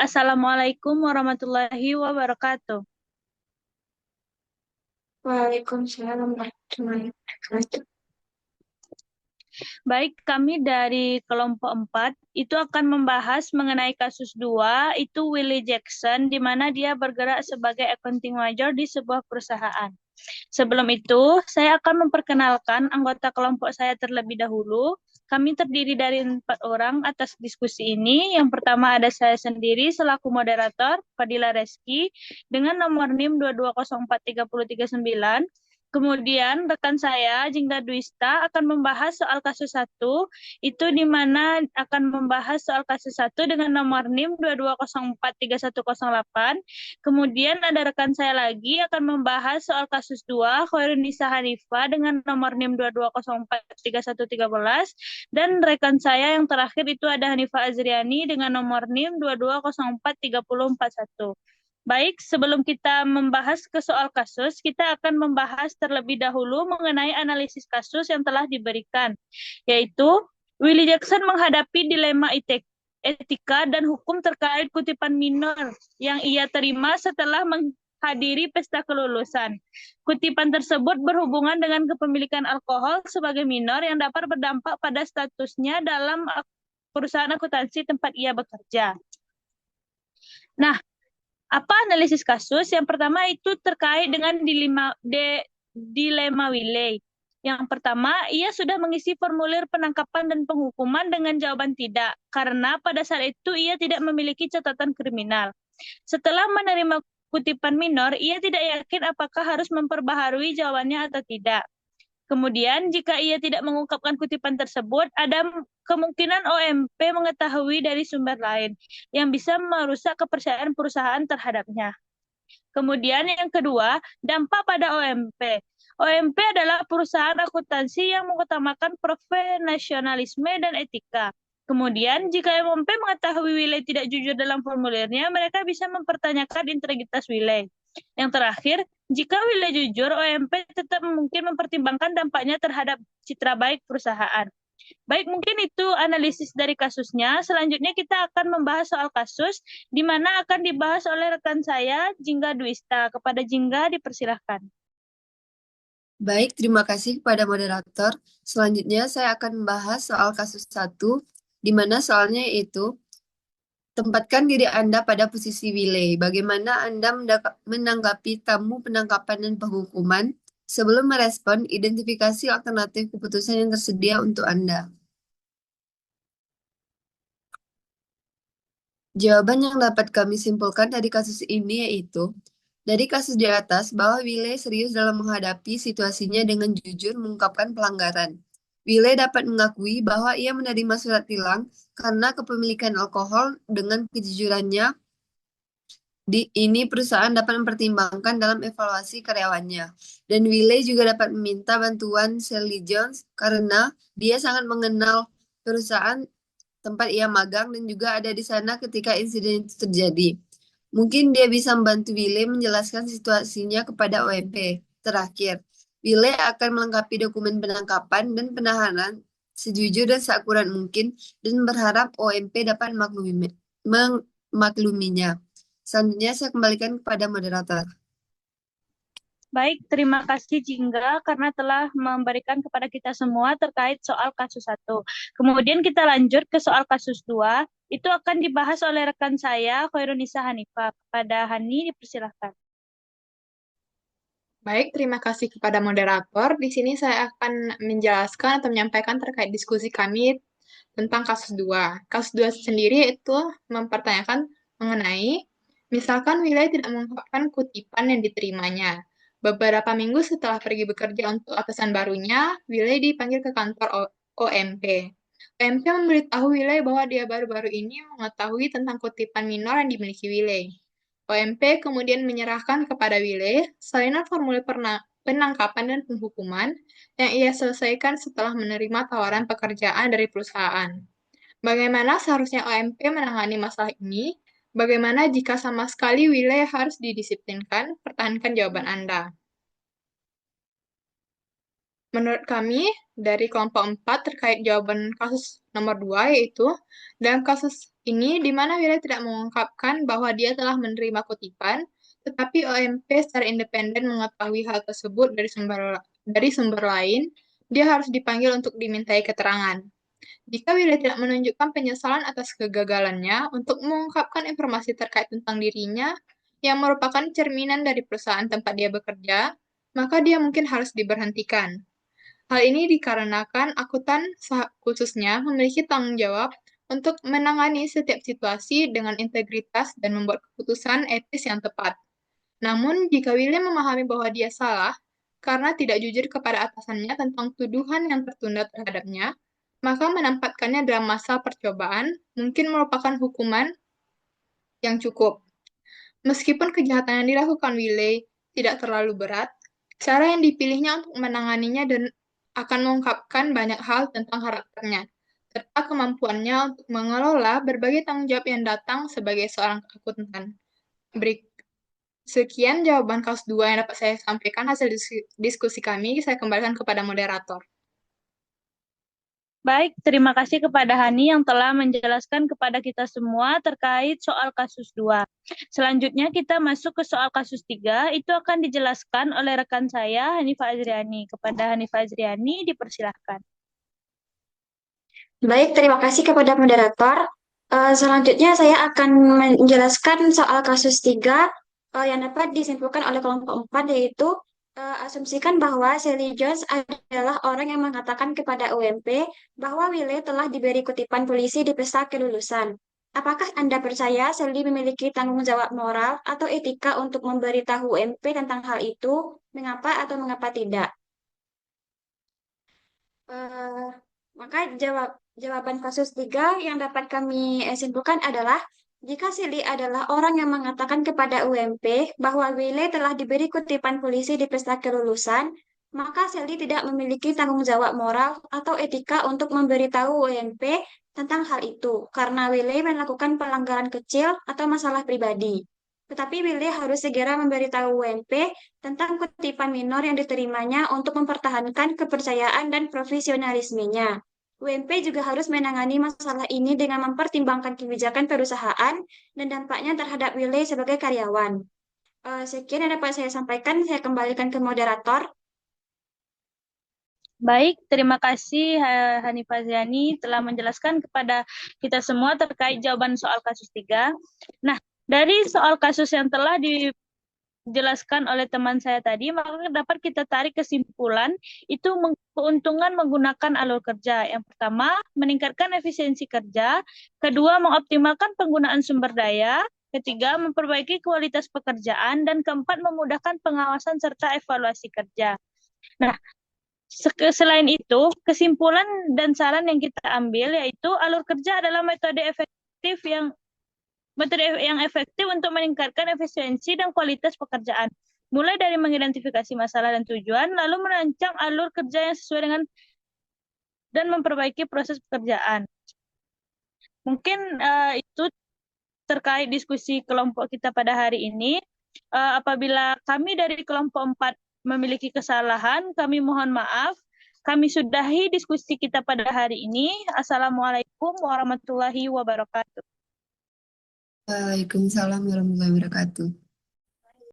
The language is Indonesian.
Assalamualaikum warahmatullahi wabarakatuh. Waalaikumsalam warahmatullahi wabarakatuh. Baik, kami dari kelompok 4 itu akan membahas mengenai kasus 2, itu Willie Jackson, di mana dia bergerak sebagai accounting major di sebuah perusahaan. Sebelum itu, saya akan memperkenalkan anggota kelompok saya terlebih dahulu. Kami terdiri dari 4 orang atas diskusi ini. Yang pertama ada saya sendiri selaku moderator, Fadila Reski, dengan nomor NIM 2204339. Kemudian rekan saya, Jingga Dwista, akan membahas soal kasus 1, itu di mana akan membahas soal kasus 1 dengan nomor NIM 220431108. Kemudian ada rekan saya lagi akan membahas soal kasus 2, Khairunisa Hanifah dengan nomor NIM 220431311. Dan rekan saya yang terakhir itu ada Hanifah Azriani dengan nomor NIM 220434041. Baik, sebelum kita membahas ke soal kasus, kita akan membahas terlebih dahulu mengenai analisis kasus yang telah diberikan, yaitu Willie Jackson menghadapi dilema etika dan hukum terkait kutipan minor yang ia terima setelah menghadiri pesta kelulusan. Kutipan tersebut berhubungan dengan kepemilikan alkohol sebagai minor yang dapat berdampak pada statusnya dalam perusahaan akuntansi tempat ia bekerja. Nah, apa analisis kasus? Yang pertama itu terkait dengan dilema Wiley. Yang pertama, ia sudah mengisi formulir penangkapan dan penghukuman dengan jawaban tidak, karena pada saat itu ia tidak memiliki catatan kriminal. Setelah menerima kutipan minor, ia tidak yakin apakah harus memperbaharui jawabannya atau tidak. Kemudian, jika ia tidak mengungkapkan kutipan tersebut, ada kemungkinan OMP mengetahui dari sumber lain yang bisa merusak kepercayaan perusahaan terhadapnya. Kemudian yang kedua, dampak pada OMP. OMP adalah perusahaan akuntansi yang mengutamakan profesionalisme dan etika. Kemudian, jika OMP mengetahui Wiley tidak jujur dalam formulirnya, mereka bisa mempertanyakan integritas Wiley. Yang terakhir, jika Wiley jujur, OMP tetap mungkin mempertimbangkan dampaknya terhadap citra baik perusahaan. Baik, mungkin itu analisis dari kasusnya. Selanjutnya kita akan membahas soal kasus, di mana akan dibahas oleh rekan saya, Jingga Dwista. Kepada Jingga, dipersilahkan. Baik, terima kasih kepada moderator. Selanjutnya saya akan membahas soal kasus 1, di mana soalnya yaitu tempatkan diri Anda pada posisi Willy. Bagaimana Anda menanggapi tamu penangkapan dan penghukuman sebelum merespon identifikasi alternatif keputusan yang tersedia untuk Anda. Jawaban yang dapat kami simpulkan dari kasus ini yaitu, dari kasus di atas, bahwa Wile serius dalam menghadapi situasinya dengan jujur mengungkapkan pelanggaran. Wile dapat mengakui bahwa ia menerima surat tilang karena kepemilikan alkohol. Dengan kejujurannya, ini perusahaan dapat mempertimbangkan dalam evaluasi karyawannya. Dan Wile juga dapat meminta bantuan Sally Jones karena dia sangat mengenal perusahaan tempat ia magang dan juga ada di sana ketika insiden itu terjadi. Mungkin dia bisa membantu Wile menjelaskan situasinya kepada OMP. Terakhir, Wile akan melengkapi dokumen penangkapan dan penahanan sejujur dan seakurat mungkin dan berharap OMP dapat memakluminya. Selanjutnya saya kembalikan kepada moderator. Baik, terima kasih Jingga karena telah memberikan kepada kita semua terkait soal kasus 1. Kemudian kita lanjut ke soal kasus 2. Itu akan dibahas oleh rekan saya, Khairunisa Hanifah. Kepada Hani, dipersilahkan. Baik, terima kasih kepada moderator. Di sini saya akan menjelaskan atau menyampaikan terkait diskusi kami tentang kasus 2. Kasus 2 sendiri itu mempertanyakan mengenai, misalkan wilayah tidak mengungkapkan kutipan yang diterimanya. Beberapa minggu setelah pergi bekerja untuk atasan barunya, wilayah dipanggil ke kantor OMP. OMP memberitahu wilayah bahwa dia baru-baru ini mengetahui tentang kutipan minor yang dimiliki wilayah. OMP kemudian menyerahkan kepada Wile salinan formulir penangkapan dan penghukuman yang ia selesaikan setelah menerima tawaran pekerjaan dari perusahaan. Bagaimana seharusnya OMP menangani masalah ini? Bagaimana jika sama sekali Wile harus didisiplinkan? Pertahankan jawaban Anda. Menurut kami, dari kelompok 4 terkait jawaban kasus nomor 2, yaitu dalam kasus ini di mana Willy tidak mengungkapkan bahwa dia telah menerima kutipan, tetapi OMP secara independen mengetahui hal tersebut dari sumber lain, dia harus dipanggil untuk dimintai keterangan. Jika Willy tidak menunjukkan penyesalan atas kegagalannya untuk mengungkapkan informasi terkait tentang dirinya yang merupakan cerminan dari perusahaan tempat dia bekerja, maka dia mungkin harus diberhentikan. Hal ini dikarenakan akuntan khususnya memiliki tanggung jawab untuk menangani setiap situasi dengan integritas dan membuat keputusan etis yang tepat. Namun, jika William memahami bahwa dia salah karena tidak jujur kepada atasannya tentang tuduhan yang tertunda terhadapnya, maka menempatkannya dalam masa percobaan mungkin merupakan hukuman yang cukup. Meskipun kejahatan yang dilakukan Wiley tidak terlalu berat, cara yang dipilihnya untuk menanganinya dan akan mengungkapkan banyak hal tentang karakternya, serta kemampuannya untuk mengelola berbagai tanggung jawab yang datang sebagai seorang akuntan. Sekian jawaban kasus 2 yang dapat saya sampaikan hasil diskusi kami. Saya kembalikan kepada moderator. Baik, terima kasih kepada Hani yang telah menjelaskan kepada kita semua terkait soal kasus 2. Selanjutnya kita masuk ke soal kasus 3, itu akan dijelaskan oleh rekan saya, Hanifah Azriani. Kepada Hanifah Azriani, dipersilahkan. Baik, terima kasih kepada moderator. Selanjutnya saya akan menjelaskan soal kasus 3 yang dapat disimpulkan oleh kelompok 4, yaitu asumsikan bahwa Sally Jones adalah orang yang mengatakan kepada UMP bahwa Willy telah diberi kutipan polisi di pesta kelulusan. Apakah Anda percaya Sally memiliki tanggung jawab moral atau etika untuk memberitahu UMP tentang hal itu? Mengapa atau mengapa tidak? Eh, maka jawaban kasus 3 yang dapat kami simpulkan adalah jika Silly adalah orang yang mengatakan kepada UMP bahwa Willy telah diberi kutipan polisi di pesta kelulusan, maka Silly tidak memiliki tanggung jawab moral atau etika untuk memberitahu UMP tentang hal itu, karena Willy melakukan pelanggaran kecil atau masalah pribadi. Tetapi Willy harus segera memberitahu UMP tentang kutipan minor yang diterimanya untuk mempertahankan kepercayaan dan profesionalismenya. UMP juga harus menangani masalah ini dengan mempertimbangkan kebijakan perusahaan dan dampaknya terhadap Willy sebagai karyawan. Sekian yang dapat saya sampaikan, saya kembalikan ke moderator. Baik, terima kasih Hanifah Azriani telah menjelaskan kepada kita semua terkait jawaban soal kasus 3. Nah, dari soal kasus yang telah dijelaskan oleh teman saya tadi, maka dapat kita tarik kesimpulan itu keuntungan menggunakan alur kerja. Yang pertama, meningkatkan efisiensi kerja. Kedua, mengoptimalkan penggunaan sumber daya. Ketiga, memperbaiki kualitas pekerjaan. Dan keempat, memudahkan pengawasan serta evaluasi kerja. Nah, selain itu, kesimpulan dan saran yang kita ambil yaitu alur kerja adalah metode yang efektif untuk meningkatkan efisiensi dan kualitas pekerjaan. Mulai dari mengidentifikasi masalah dan tujuan, lalu merancang alur kerja yang sesuai dengan dan memperbaiki proses pekerjaan. Mungkin itu terkait diskusi kelompok kita pada hari ini. Apabila kami dari kelompok 4 memiliki kesalahan, kami mohon maaf. Kami sudahi diskusi kita pada hari ini. Assalamualaikum warahmatullahi wabarakatuh. Waalaikumsalam warahmatullahi wabarakatuh.